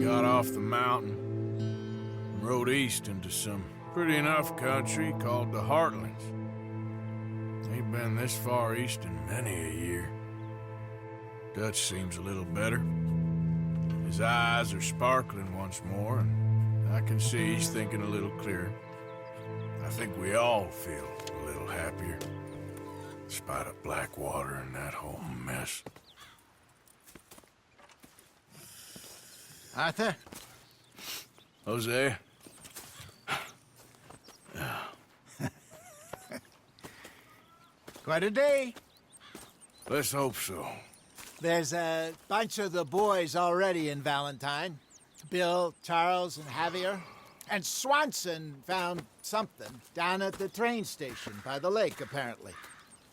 got off the mountain and rode east into some pretty enough country called the Heartlands. Ain't been this far east in many a year. Dutch seems a little better. His eyes are sparkling once more, and I can see he's thinking a little clearer. I think we all feel a little happier, despite of Blackwater and that whole mess. Arthur? Jose? Quite a day. Let's hope so. There's a bunch of the boys already in Valentine. Bill, Charles, and Javier. And Swanson found something down at the train station by the lake, apparently.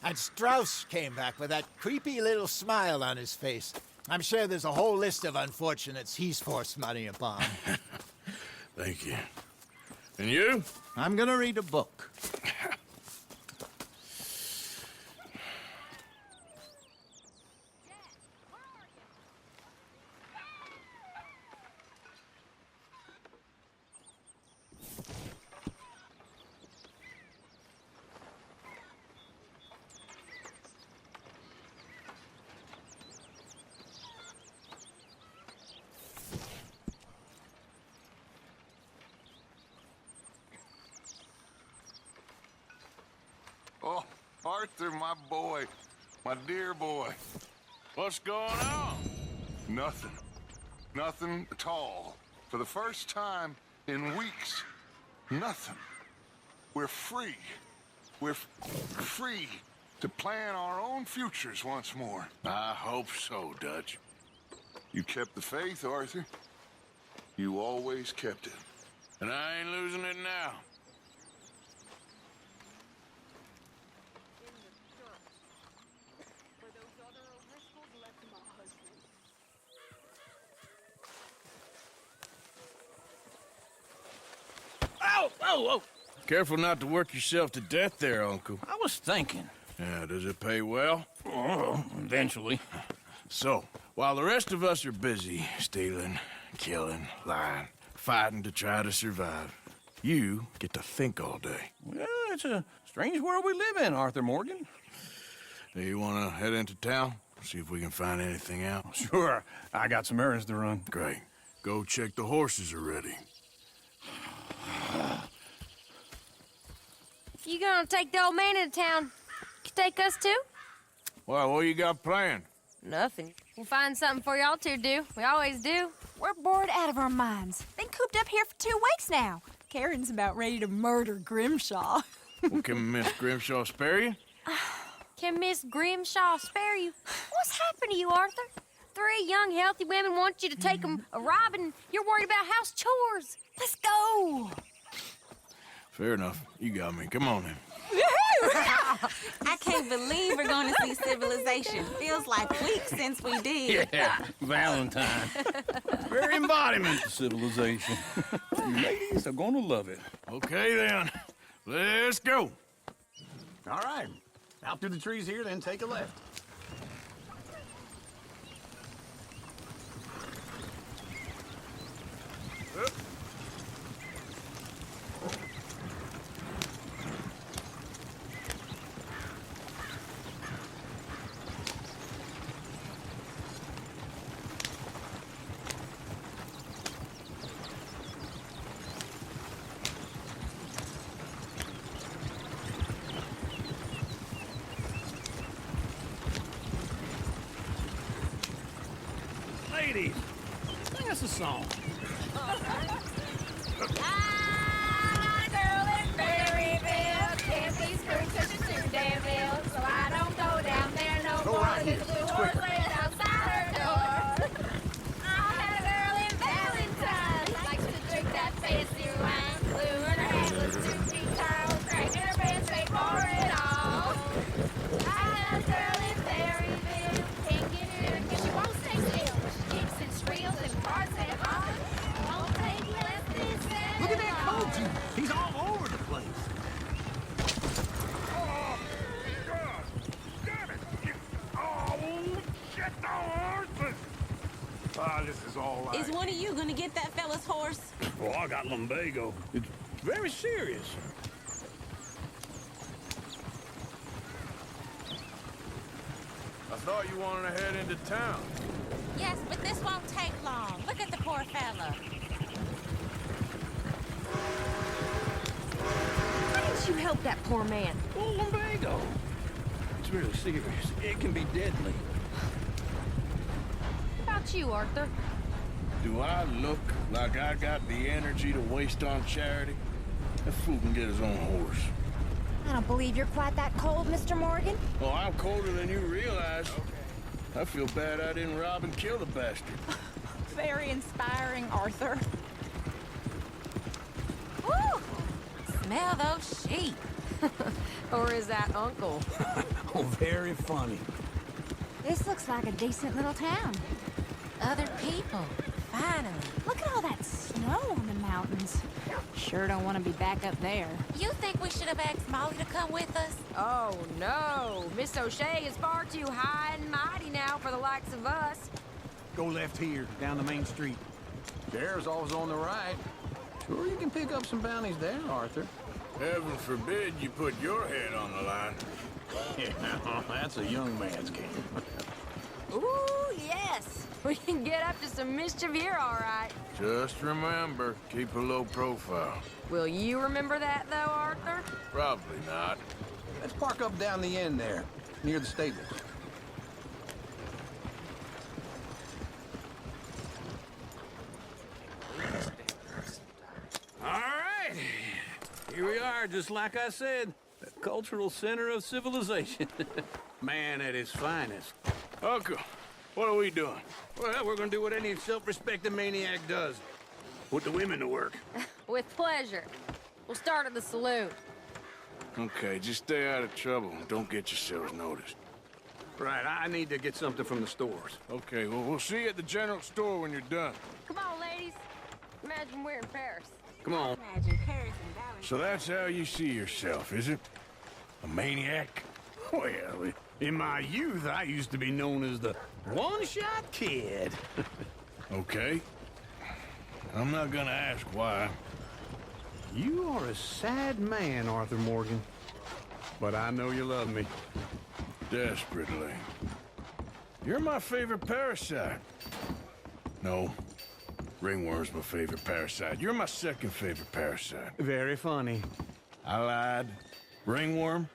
And Strauss came back with that creepy little smile on his face. I'm sure there's a whole list of unfortunates he's forced money upon. Thank you. And you? I'm gonna read a book. Oh, Arthur, my boy. My dear boy. What's going on? Nothing. Nothing at all. For the first time in weeks, nothing. We're free. We're free to plan our own futures once more. I hope so, Dutch. You kept the faith, Arthur. You always kept it. And I ain't losing it now. Whoa! Careful not to work yourself to death there, Uncle. I was thinking. Yeah, does it pay well? Oh, eventually. So, while the rest of us are busy stealing, killing, lying, fighting to try to survive, you get to think all day. Well, it's a strange world we live in, Arthur Morgan. Do you want to head into town? See if we can find anything out? Sure, I got some errands to run. Great. Go check the horses are ready. You gonna take the old man into town? You take us too? Well, what you got planned? Nothing. We'll find something for y'all to do. We always do. We're bored out of our minds. Been cooped up here for 2 weeks now. Karen's about ready to murder Grimshaw. Well, can Miss Grimshaw spare you? Can Miss Grimshaw spare you? What's happened to you, Arthur? 3 young, healthy women want you to take them a robbing. You're worried about house chores. Let's go. Fair enough. You got me. Come on then. I can't believe we're going to see civilization. Feels like weeks since we did. Yeah, Valentine. Very embodiment of civilization. You ladies are gonna love it. Okay then. Let's go. All right. Out through the trees here, then take a left. Ladies, sing us a song. Girl in Berryville, can't be screwed 'cause she's too damn ill. So I don't go down there no Go more. right here. There's a blue It's horse quicker. laying outside her door. I had a girl in Valentine, likes to drink that fancy wine. Blue in her head was 2 feet tall, cranking her pants, they pour it all. I had a girl in Berryville, can't get it in 'cause she won't stay still. She kicks and squeals and parts and all. Won't take less than 7 Look at that coach. He's all over the place. Oh, God! Damn it! Oh, shit, the horses! Ah, this is all right. Is one of you gonna get that fella's horse? Oh, I got lumbago. It's very serious. I thought you wanted to head into town. Yes, but this won't take long. Look at the poor fella. Why didn't you help that poor man? Oh, lumbago. It's really serious. It can be deadly. What about you, Arthur? Do I look like I got the energy to waste on charity? That fool can get his own horse. I don't believe you're quite that cold, Mr. Morgan. Oh, I'm colder than you realize. I feel bad I didn't rob and kill the bastard. Very inspiring, Arthur. Woo! Smell those sheep. Or is that Uncle? Oh, very funny. This looks like a decent little town. Other people. Finally. Look at all that snow on the mountains. Sure don't want to be back up there. You think we should have asked Molly to come with us? Oh, no. Miss O'Shea is far too high and mighty now for the likes of us. Go left here, down the main street. Sheriff's always on the right. Sure you can pick up some bounties there, Arthur. Heaven forbid you put your head on the line. Yeah, that's a young man's game. Ooh, yes. We can get up to some mischief here, all right. Just remember, keep a low profile. Will you remember that, though, Arthur? Probably not. Let's park up down the end there, near the stables. All right. Here we are, just like I said. The cultural center of civilization. Man at his finest. Uncle, what are we doing? Well, we're gonna do what any self-respecting maniac does. Put the women to work. With pleasure. We'll start at the saloon. Okay, just stay out of trouble and don't get yourselves noticed. Right, I need to get something from the stores. Okay, well, we'll see you at the general store when you're done. Come on, ladies. Imagine we're in Paris. Come on. Imagine Paris and Valentine. So that's how you see yourself, is it? A maniac? Well, in my youth, I used to be known as the one-shot kid. Okay. I'm not gonna ask why. You are a sad man, Arthur Morgan. But I know you love me. Desperately. You're my favorite parasite. No. Ringworm's my favorite parasite. You're my second favorite parasite. Very funny. I lied. Ringworm,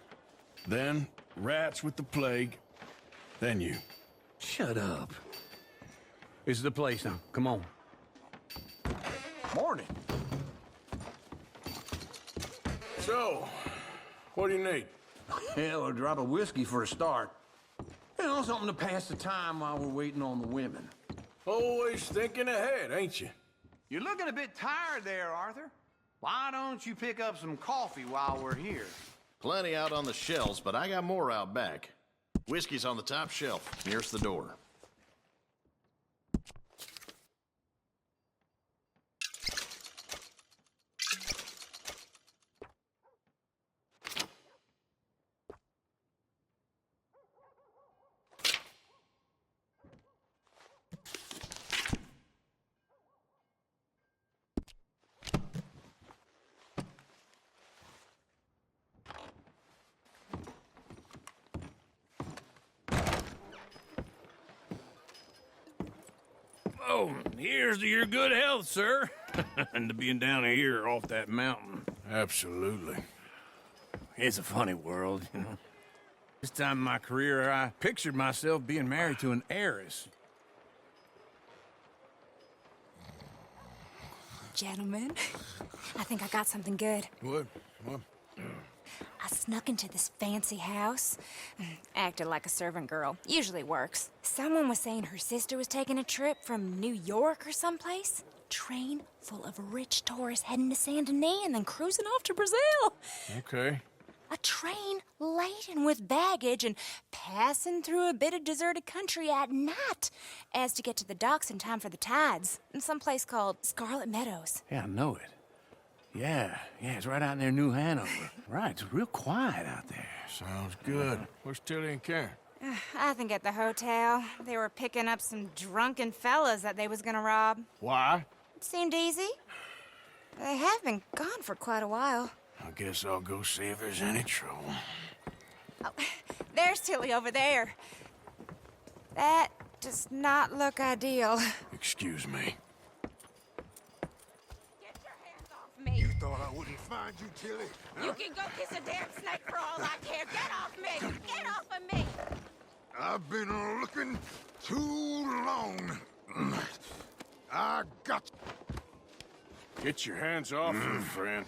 then rats with the plague, then you. Shut up. This is the place now. Come on. Morning. So, what do you need? Hell, a drop of whiskey for a start. You know, something to pass the time while we're waiting on the women. Always thinking ahead, ain't you? You're looking a bit tired there, Arthur. Why don't you pick up some coffee while we're here? Plenty out on the shelves, but I got more out back. Whiskey's on the top shelf, nearest the door. Oh, here's to your good health, sir. And to being down here off that mountain. Absolutely. It's a funny world, you know. This time in my career, I pictured myself being married to an heiress. Gentlemen, I think I got something good. What? What? I snuck into this fancy house. Acted like a servant girl. Usually works. Someone was saying her sister was taking a trip from New York or someplace. Train full of rich tourists heading to Saint Denis and then cruising off to Brazil. Okay. A train laden with baggage and passing through a bit of deserted country at night as to get to the docks in time for the tides in some place called Scarlet Meadows. Yeah, I know it. Yeah, it's right out near New Hanover. Right, it's real quiet out there. Sounds good. Where's Tilly and Karen? I think at the hotel, they were picking up some drunken fellas that they was gonna rob. Why? It seemed easy. They have been gone for quite a while. I guess I'll go see if there's any trouble. Oh, there's Tilly over there. That does not look ideal. Excuse me. Get your hands off me. You thought I wouldn't find you, Tilly? You can go kiss a damn snake for all I care. Get off me! Get off of me! I've been looking too long. I got... Get your hands off her, friend.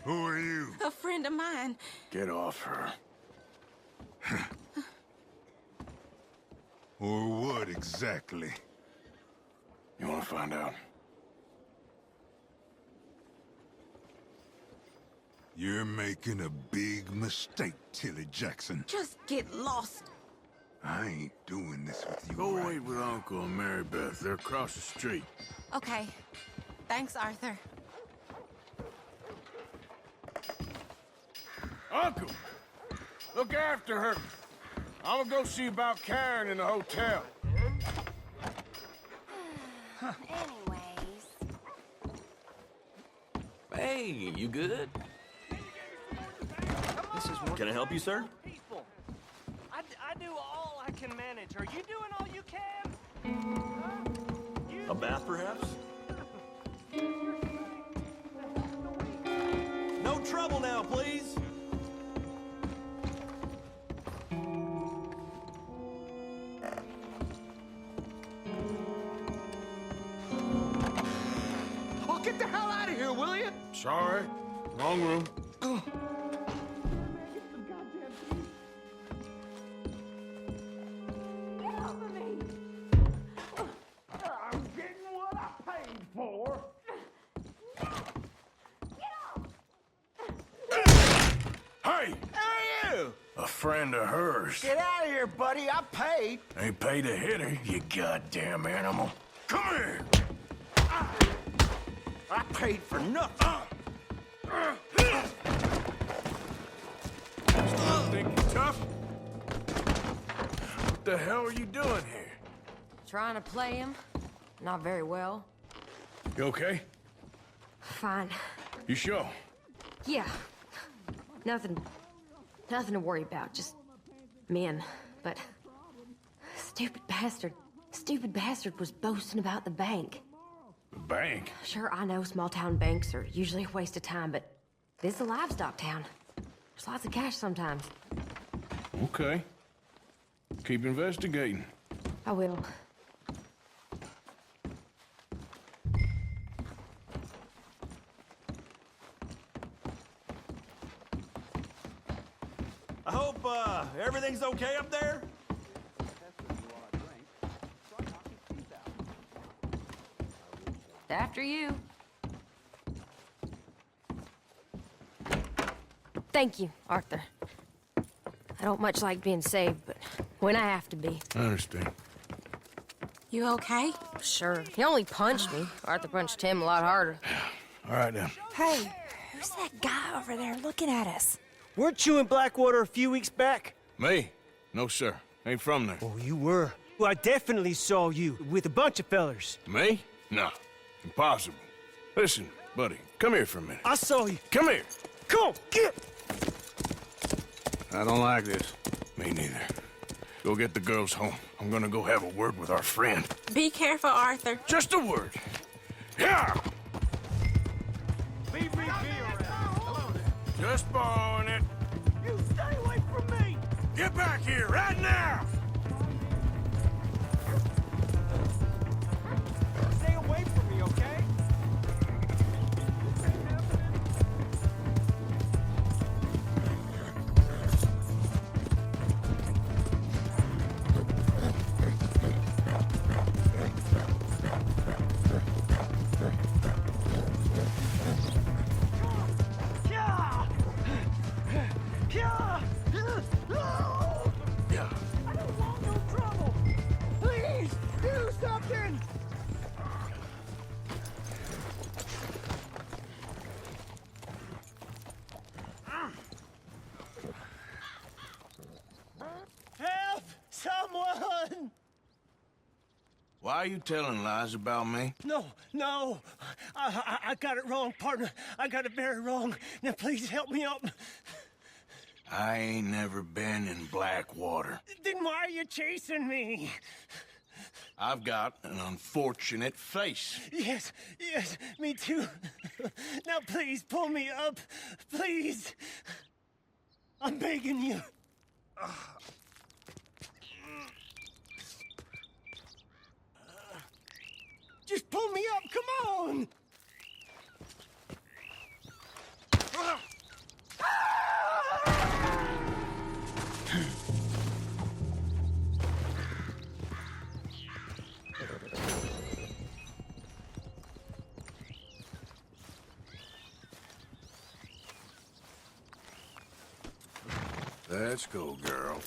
Who are you? A friend of mine. Get off her. Or what exactly? You want to find out? You're making a big mistake, Tilly Jackson. Just get lost. I ain't doing this with you. Go right wait with Uncle and Mary Beth. They're across the street. Okay. Thanks, Arthur. Uncle! Look after her. I'm gonna go see about Karen in the hotel. Anyways. Hey, you good? Can I help you, sir? People. I do all I can manage. Are you doing all you can? A bath, perhaps? No trouble now, please. Oh, get the hell out of here, will you? Sorry. Wrong room. I'm getting what I paid for. Hey! Who are you? A friend of hers. Get out of here, buddy. I paid. Ain't paid to hit her, you goddamn animal. Come here! I paid for nothing. Still think you're tough? What the hell are you doing here? Trying to play him. Not very well. You okay? Fine. You sure? Yeah. Nothing to worry about. Just men. But stupid bastard was boasting about the bank. The bank? Sure, I know small town banks are usually a waste of time, but this is a livestock town. There's lots of cash sometimes. Okay. Keep investigating. I will. I hope, everything's okay up there? After you. Thank you, Arthur. I don't much like being saved, but when I have to be. I understand. You okay? Sure. He only punched me. Arthur punched him a lot harder. All right, then. Hey, who's that guy over there looking at us? Weren't you in Blackwater a few weeks back? Me? No, sir. Ain't from there. Oh, you were. Well, I definitely saw you with a bunch of fellers. Me? No. Impossible. Listen, buddy, come here for a minute. I saw you. Come here. Come on, get! I don't like this. Me neither. Go get the girls home. I'm gonna go have a word with our friend. Be careful, Arthur. Just a word. Yeah! Leave me be around. Just borrowing it. You stay away from me. Get back here right now! Stay away from me, okay? I don't want no trouble. Please, do something. Help! Are you telling lies about me? No, no. I got it wrong, partner. I got it very wrong. Now, please help me up. I ain't never been in Blackwater. Then why are you chasing me? I've got an unfortunate face. Yes, yes, me too. Now, please, pull me up. Please. I'm begging you. Just pull me up, come on! Let's go, girl.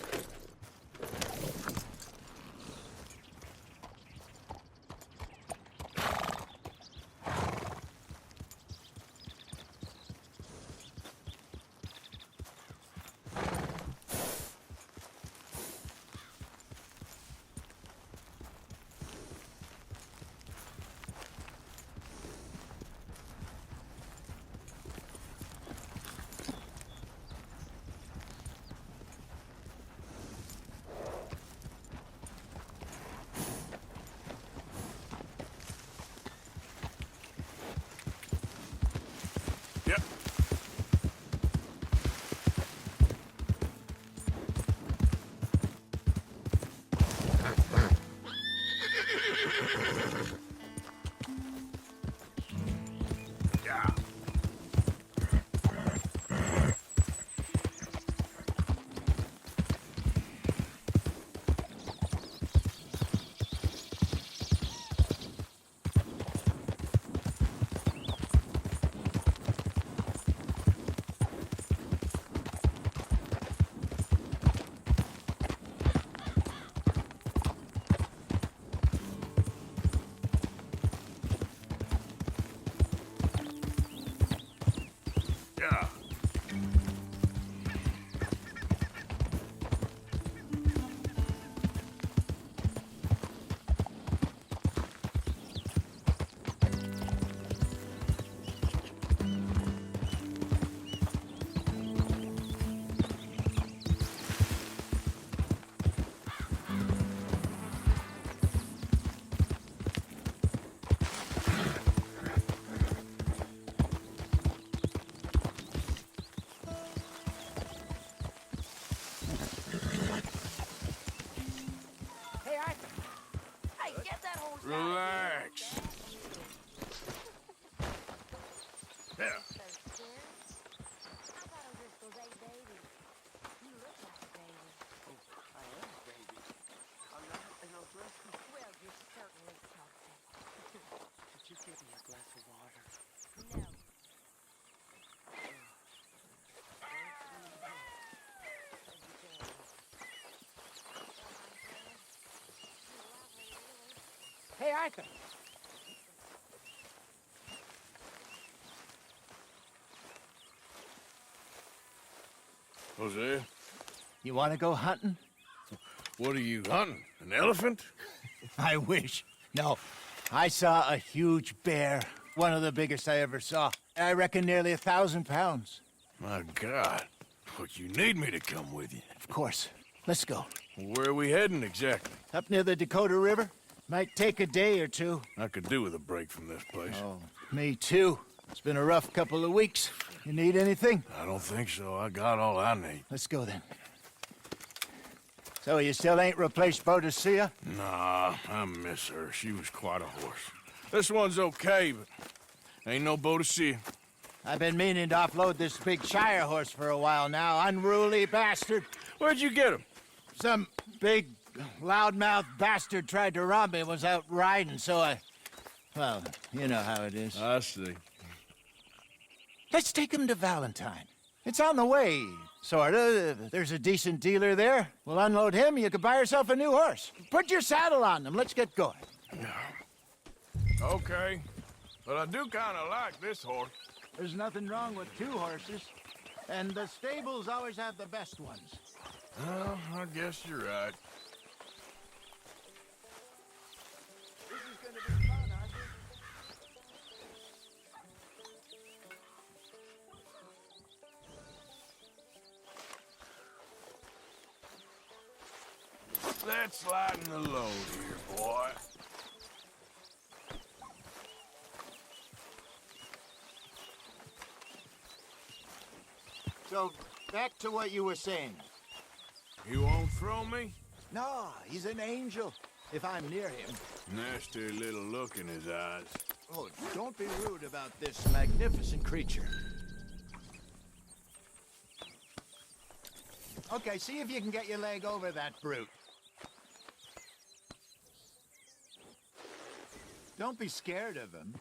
Yep. Yeah. Yeah. Hey, Arthur. Hey, get that horse out of here. Relax. Yeah. I thought O'Driscoll's a baby. You look like a baby. Oh, I am a baby. I'm not an O'Driscoll. Well, you're certainly something. Could you give me a glass of water? No. Hey, Arthur. Jose, You want to go hunting? what are you hunting? An elephant? I wish. No, I saw a huge bear. One of the biggest I ever saw. I reckon nearly 1,000 pounds. My God. But you need me to come with you. Of course. Let's go. Where are we heading exactly? Up near the Dakota River. Might take a day or two. I could do with a break from this place. Oh, me too. It's been a rough couple of weeks. You need anything? I don't think so. I got all I need. Let's go then. So you still ain't replaced Boadicea? Nah, I miss her. She was quite a horse. This one's okay, but ain't no Boadicea. I've been meaning to offload this big Shire horse for a while now. Unruly bastard. Where'd you get him? Some big, loudmouth bastard tried to rob me and was out riding, so I... Well, you know how it is. I see. Let's take him to Valentine. It's on the way, sorta. There's a decent dealer there. We'll unload him, you can buy yourself a new horse. Put your saddle on them, let's get going. Okay, but I do kind of like this horse. There's nothing wrong with two horses. And the stables always have the best ones. Well, I guess you're right. Let's lighten the load here, boy. So, back to what you were saying. You won't throw me? No, he's an angel, if I'm near him. Nasty little look in his eyes. Oh, don't be rude about this magnificent creature. Okay, see if you can get your leg over that brute. Don't be scared of him.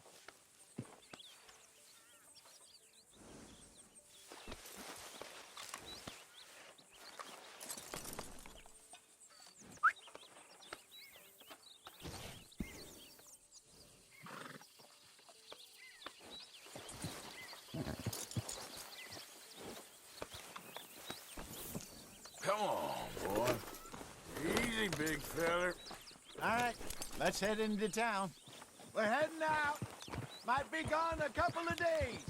Come on, boy. Easy, big feller. All right, let's head into town. We're heading out. Might be gone a couple of days.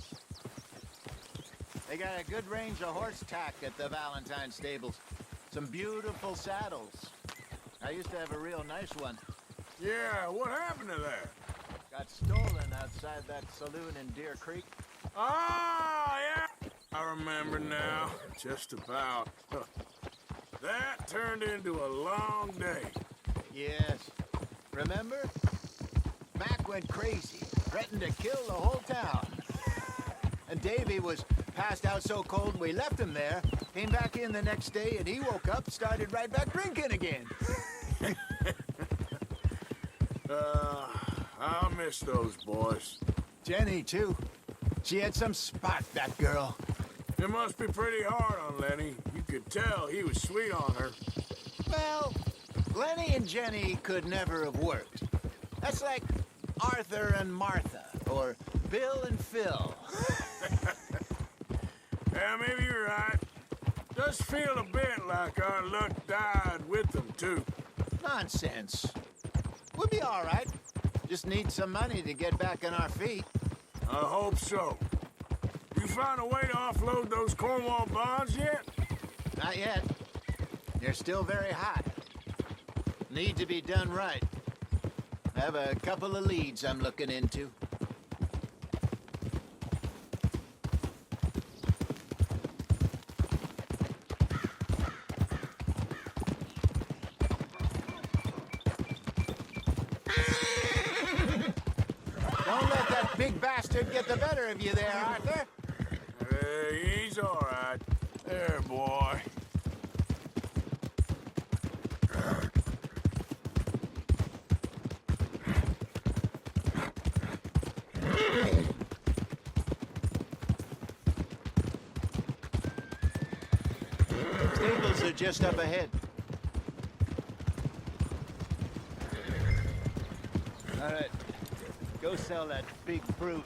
They got a good range of horse tack at the Valentine stables. Some beautiful saddles. I used to have a real nice one. Yeah, what happened to that? Got stolen outside that saloon in Deer Creek. Ah, yeah. I remember now. Just about. Huh. That turned into a long day. Yes. Remember? Mac went crazy, threatened to kill the whole town. And Davy was passed out so cold we left him there, came back in the next day, and he woke up, started right back drinking again. I'll miss those boys. Jenny, too. She had some spark, that girl. It must be pretty hard on Lenny. You could tell he was sweet on her. Well, Lenny and Jenny could never have worked. That's like Arthur and Martha, or Bill and Phil. Yeah, maybe you're right. Does feel a bit like our luck died with them, too. Nonsense. We'll be all right. Just need some money to get back on our feet. I hope so. You found a way to offload those Cornwall bonds yet? Not yet. They're still very hot. Need to be done right. I have a couple of leads I'm looking into. Don't let that big bastard get the better of you there, Arthur. He's all right. There, boy. Stables are just up ahead. All right, go sell that big brute.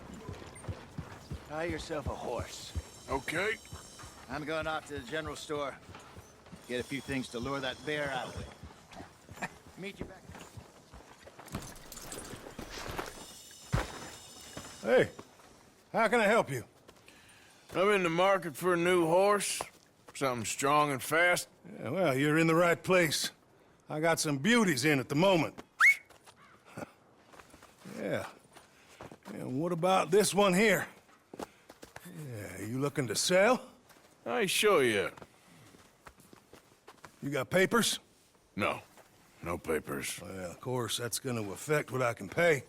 Buy yourself a horse. Okay. I'm going off to the general store. Get a few things to lure that bear out with. Meet you back. Hey, how can I help you? I'm in the market for a new horse. Something strong and fast. Yeah, well, you're in the right place. I got some beauties in at the moment. Yeah. And what about this one here? Yeah, you looking to sell? I show you. You got papers? No. No papers. Well, of course, that's gonna affect what I can pay.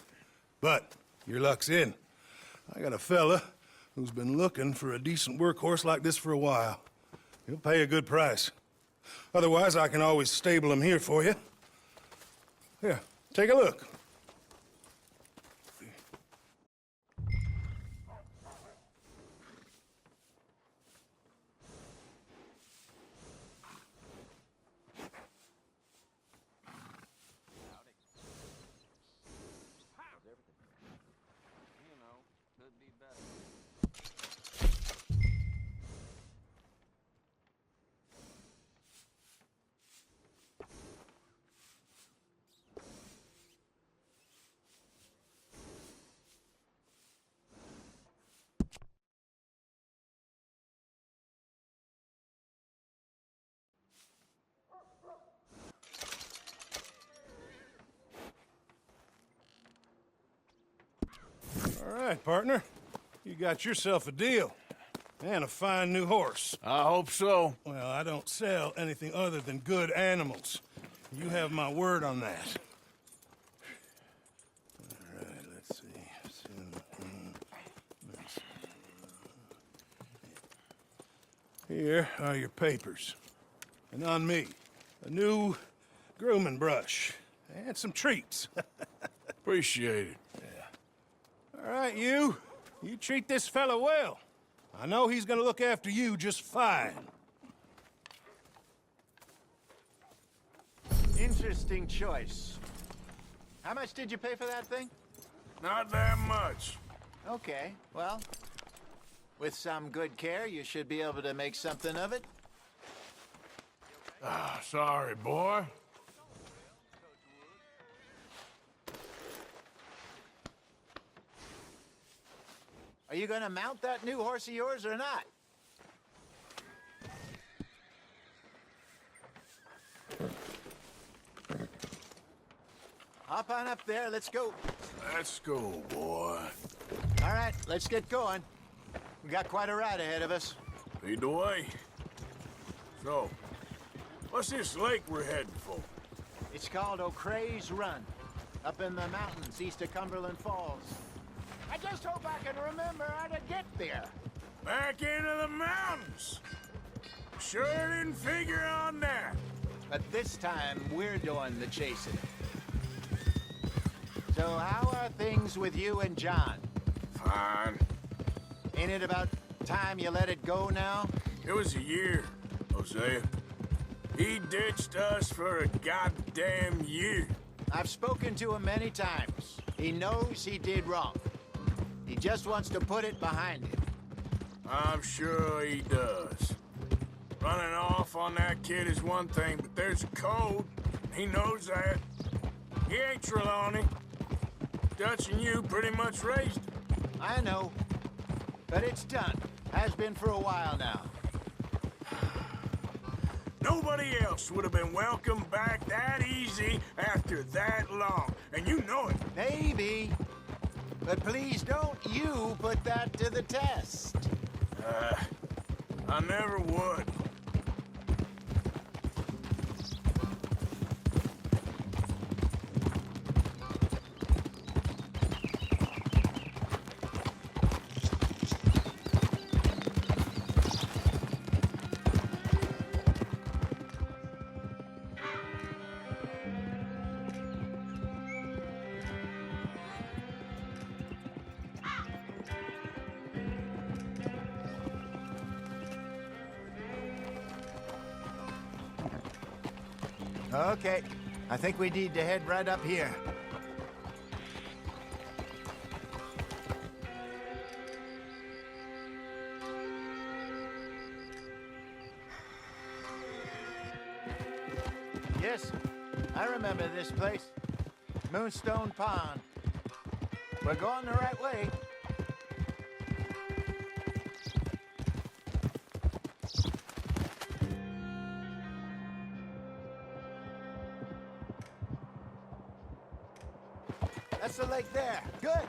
But your luck's in. I got a fella who's been looking for a decent workhorse like this for a while. He'll pay a good price. Otherwise, I can always stable him here for you. Here, take a look. All right, partner. You got yourself a deal. And a fine new horse. I hope so. Well, I don't sell anything other than good animals. You have my word on that. All right, let's see. Here are your papers. And on me, a new grooming brush. And some treats. Appreciate it. Yeah. All right, you. You treat this fella well. I know he's gonna look after you just fine. Interesting choice. How much did you pay for that thing? Not that much. Okay, well, with some good care, you should be able to make something of it. Ah, sorry, boy. Are you gonna mount that new horse of yours or not? Hop on up there, let's go. Let's go, boy. All right, let's get going. We got quite a ride ahead of us. Lead the way. So, what's this lake we're heading for? It's called O'Creagh's Run, up in the mountains east of Cumberland Falls. I just hope I can remember how to get there. Back into the mountains. Sure didn't figure on that. But this time, we're doing the chasing. So how are things with you and John? Fine. Ain't it about time you let it go now? It was a year, Hosea. He ditched us for a goddamn year. I've spoken to him many times. He knows he did wrong. He just wants to put it behind him. I'm sure he does. Running off on that kid is one thing, but there's a code. He knows that. He ain't Trelawney. Dutch and you pretty much raised him. I know. But it's done. Has been for a while now. Nobody else would have been welcomed back that easy after that long. And you know it. Maybe. But please don't you put that to the test. I never would. Okay, I think we need to head right up here. Yes, I remember this place. Moonstone Pond. We're going the right way. That's the lake there. Good.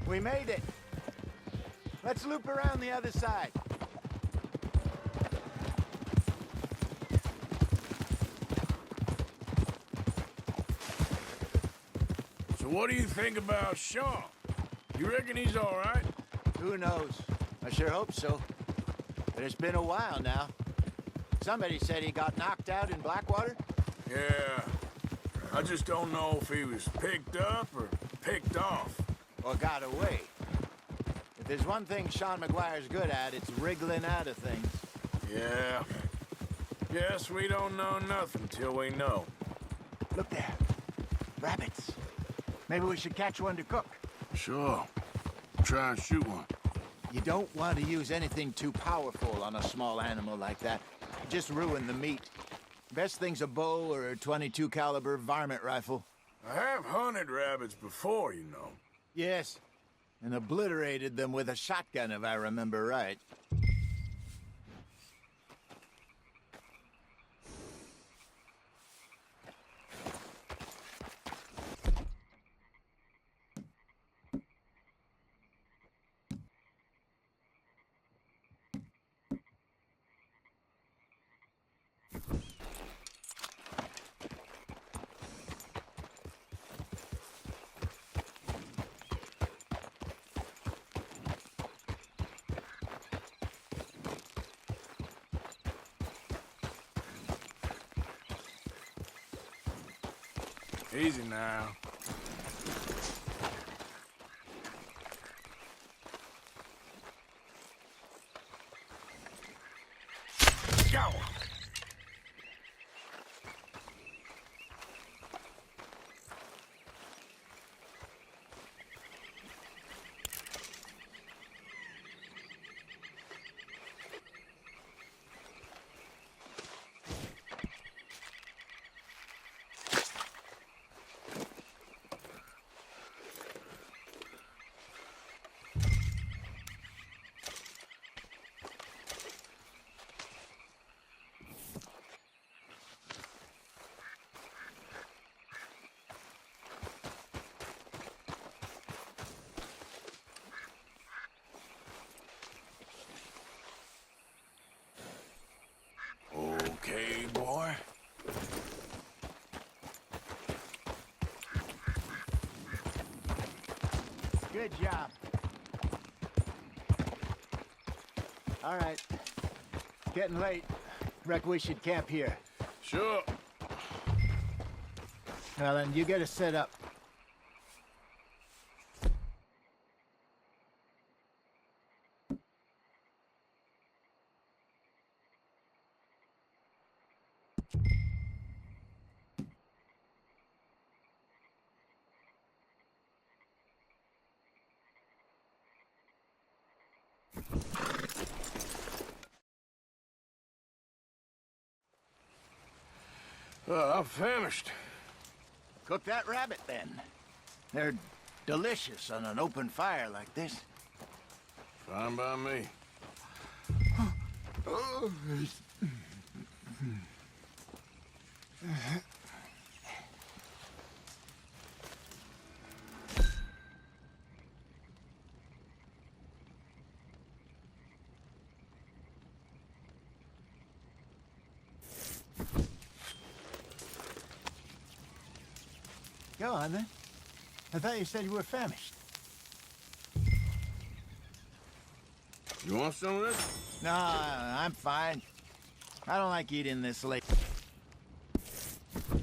We made it. Let's loop around the other side. So what do you think about Sean? You reckon he's all right? Who knows? I sure hope so. But it's been a while now. Somebody said he got knocked out in Blackwater? Yeah. I just don't know if he was picked up or picked off. Or got away. If there's one thing Sean McGuire's good at, it's wriggling out of things. Yeah. Guess we don't know nothing till we know. Look there. Rabbits. Maybe we should catch one to cook. Sure. Try and shoot one. You don't want to use anything too powerful on a small animal like that. Just ruin the meat. Best thing's a bow or a .22 caliber varmint rifle. I have hunted rabbits before, you know. Yes, and obliterated them with a shotgun, if I remember right. Easy now. Go! Okay, boy. Good job. All right. Getting late. Reckon we should camp here. Sure. Well, then you get us set up. I'm famished. Cook that rabbit, then. They're delicious on an open fire like this. Fine by me. Go on, then. I thought you said you were famished. You want some of this? No, I'm fine. I don't like eating this late.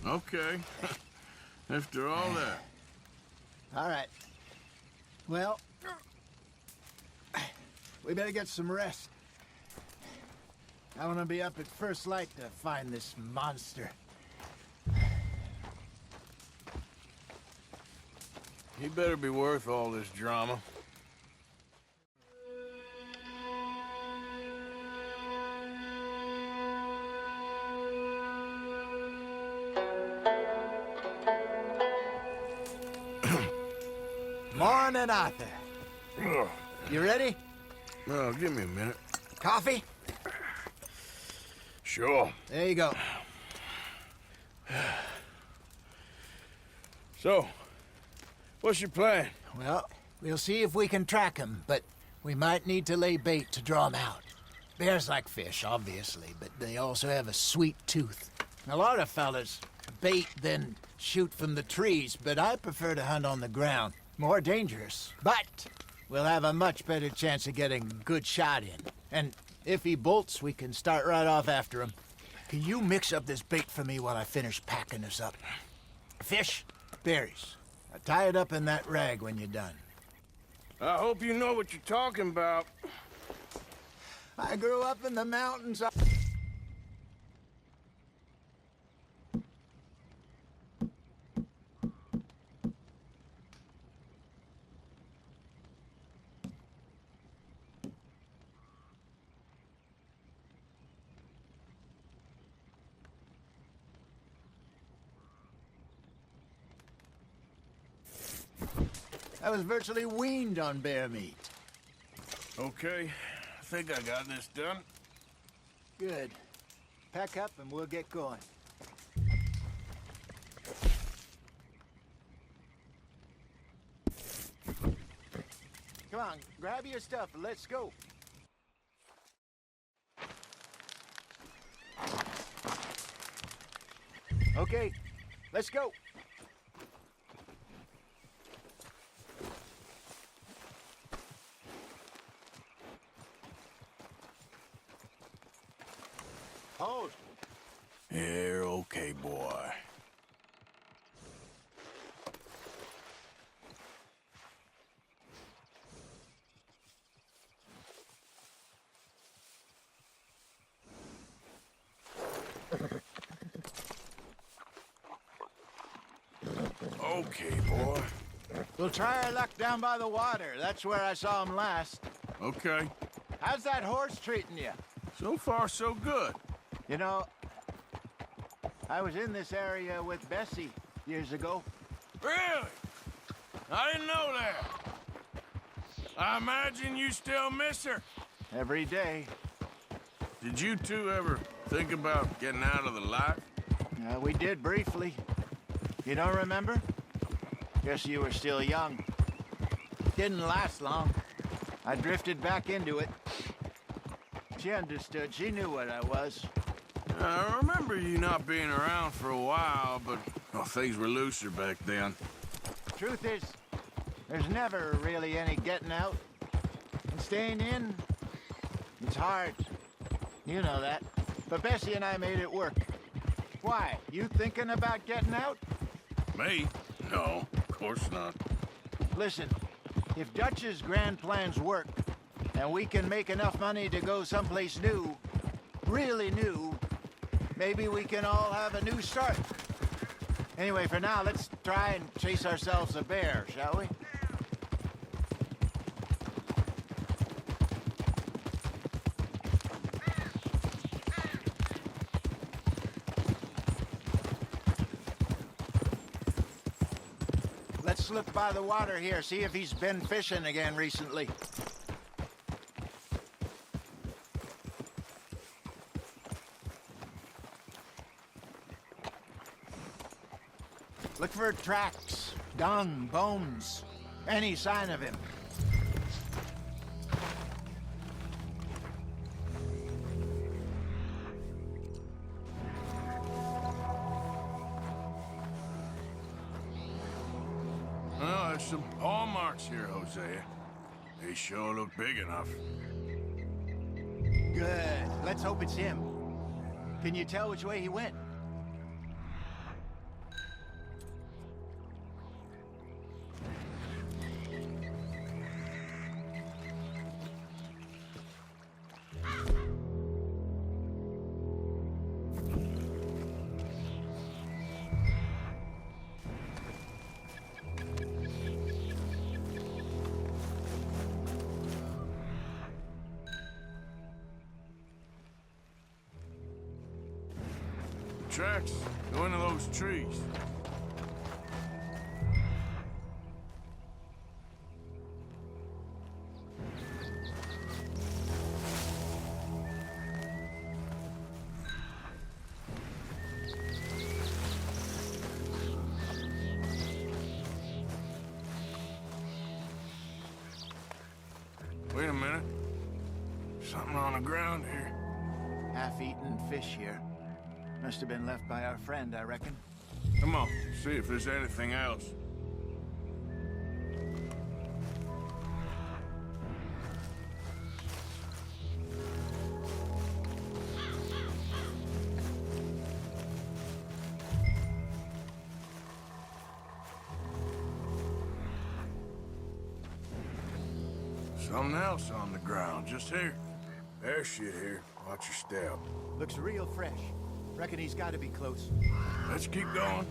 Okay. After all that. All right. Well, we better get some rest. I want to be up at first light to find this monster. He better be worth all this drama. Morning, Arthur. You ready? Well, give me a minute. Coffee? Sure. There you go. So, what's your plan? Well, we'll see if we can track him, but we might need to lay bait to draw him out. Bears like fish, obviously, but they also have a sweet tooth. A lot of fellas bait, then shoot from the trees, but I prefer to hunt on the ground. More dangerous, but we'll have a much better chance of getting a good shot in. And if he bolts, we can start right off after him. Can you mix up this bait for me while I finish packing this up? Fish, berries. Tie it up in that rag when you're done. I hope you know what you're talking about. I grew up in the mountains. I was virtually weaned on bear meat. Okay, I think I got this done. Good. Pack up and we'll get going. Come on, grab your stuff and let's go. Okay, let's go. Hold. You're okay, boy. Okay, boy. We'll try our luck down by the water. That's where I saw him last. Okay. How's that horse treating you? So far, so good. You know, I was in this area with Bessie years ago. Really? I didn't know that. I imagine you still miss her. Every day. Did you two ever think about getting out of the life? We did briefly. You don't remember? Guess you were still young. Didn't last long. I drifted back into it. She understood. She knew what I was. I remember you not being around for a while, but well, things were looser back then. Truth is, there's never really any getting out. And staying in, it's hard. You know that. But Bessie and I made it work. Why? You thinking about getting out? Me? No, of course not. Listen, if Dutch's grand plans work, and we can make enough money to go someplace new, really new, maybe we can all have a new start. Anyway, for now, let's try and chase ourselves a bear, shall we? Let's look by the water here, see if he's been fishing again recently. Look for tracks, dung, bones, any sign of him. Well, there's some paw marks here, Hosea. They sure look big enough. Good. Let's hope it's him. Can you tell which way he went? Tracks go into those trees. Wait a minute. Something on the ground here. Half-eaten fish here. Must have been left by our friend, I reckon. Come on, see if there's anything else. Something else on the ground, just here. There's shit here. Watch your step. Looks real fresh. Reckon he's got to be close. Let's keep going.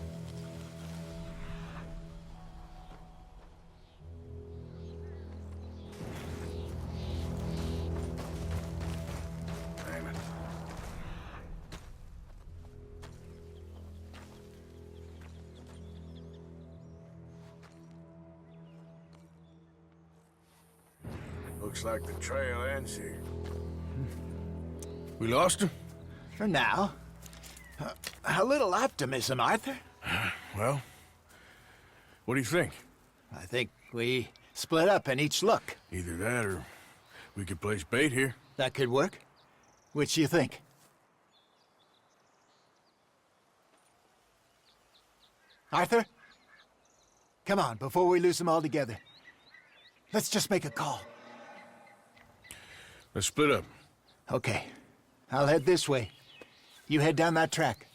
Damn it. Looks like the trail ends here. We lost him? For now. A little optimism, Arthur. Well, what do you think? I think we split up and each look. Either that or we could place bait here. That could work. Which you think? Arthur? Come on, before we lose them all together. Let's just make a call. Let's split up. Okay. I'll head this way. You head down that track.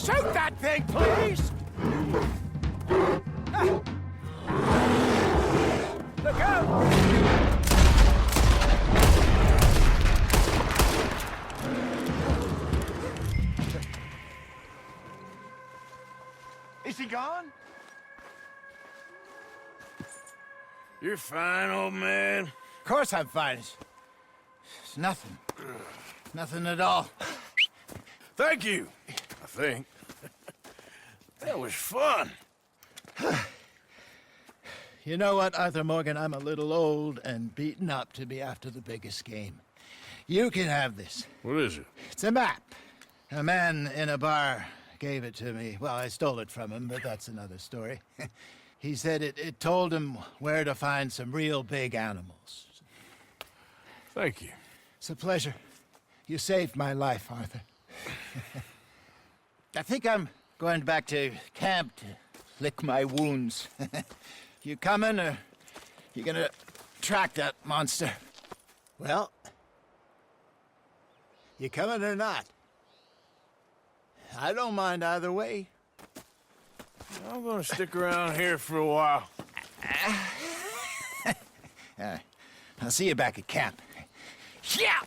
Shoot that thing, please! Look out! Is he gone? You're fine, old man. Of course I'm fine. It's nothing. Nothing at all. Thank you, I think. That was fun. You know what, Arthur Morgan? I'm a little old and beaten up to be after the biggest game. You can have this. What is it? It's a map. A man in a bar gave it to me. Well, I stole it from him, but that's another story. He said it told him where to find some real big animals. Thank you. It's a pleasure. You saved my life, Arthur. I think I'm going back to camp to lick my wounds. You coming, or you gonna track that monster? Well, you coming or not? I don't mind either way. I'm gonna stick around here for a while. I'll see you back at camp. Yeah!